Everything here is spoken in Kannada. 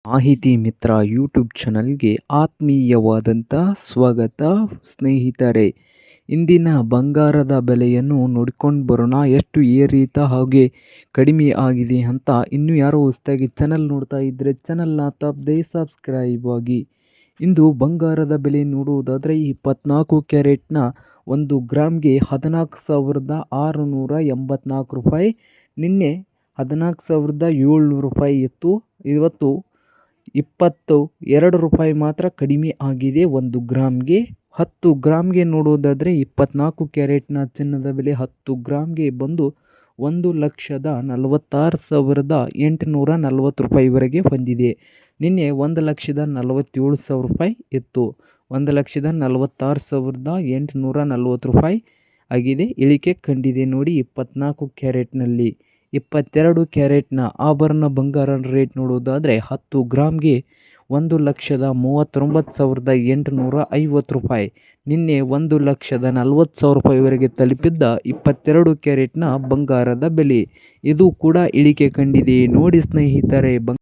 ಮಾಹಿತಿ ಮಿತ್ರ ಯೂಟ್ಯೂಬ್ ಚಾನಲ್ಗೆ ಆತ್ಮೀಯವಾದಂಥ ಸ್ವಾಗತ ಸ್ನೇಹಿತರೆ. ಇಂದಿನ ಬಂಗಾರದ ಬೆಲೆಯನ್ನು ನೋಡ್ಕೊಂಡು ಬರೋಣ. ಎಷ್ಟು ಏರಿತ ಹಾಗೆ ಕಡಿಮೆ ಆಗಿದೆ ಅಂತ. ಇನ್ನೂ ಯಾರೋ ಹೊಸದಾಗಿ ಚಾನಲ್ ನೋಡ್ತಾ ಇದ್ದರೆ ಚಾನಲ್ನ ತಪ್ಪದೆ ಸಬ್ಸ್ಕ್ರೈಬ್ ಆಗಿ. ಇಂದು ಬಂಗಾರದ ಬೆಲೆ ನೋಡುವುದಾದರೆ 24 ಕ್ಯಾರೆಟ್ನ 1 ಗ್ರಾಮ್ಗೆ 14,684 ರೂಪಾಯಿ. ನಿನ್ನೆ 14,700 ರೂಪಾಯಿ ಇತ್ತು. ಇವತ್ತು 22 ರೂಪಾಯಿ ಮಾತ್ರ ಕಡಿಮೆ ಆಗಿದೆ 1 ಗ್ರಾಮ್ಗೆ. 10 ಗ್ರಾಮ್ಗೆ ನೋಡೋದಾದರೆ 24 ಕ್ಯಾರೆಟ್ನ ಚಿನ್ನದ ಬೆಲೆ 10 ಗ್ರಾಮ್ಗೆ ಬಂದು 1,46,840 ರೂಪಾಯಿವರೆಗೆ ಹೊಂದಿದೆ. ನಿನ್ನೆ 1,47,000 ರೂಪಾಯಿ ಇತ್ತು. 1,46,840 ರೂಪಾಯಿ ಆಗಿದೆ, ಇಳಿಕೆ ಕಂಡಿದೆ ನೋಡಿ 24 ಕ್ಯಾರೆಟ್ನಲ್ಲಿ. 22 ಕ್ಯಾರೆಟ್ನ ಆಭರಣ ಬಂಗಾರ ರೇಟ್ ನೋಡೋದಾದರೆ 10 ಗ್ರಾಮ್ಗೆ 1,39,850 ರೂಪಾಯಿ. ನಿನ್ನೆ 1,40,40,000 ರೂಪಾಯಿವರೆಗೆ ತಲುಪಿದ್ದ 22 ಕ್ಯಾರೆಟ್ನ ಬಂಗಾರದ ಬೆಲೆ. ಇದು ಕೂಡ ಇಳಿಕೆ ಕಂಡಿದೆ ನೋಡಿ ಸ್ನೇಹಿತರೆ.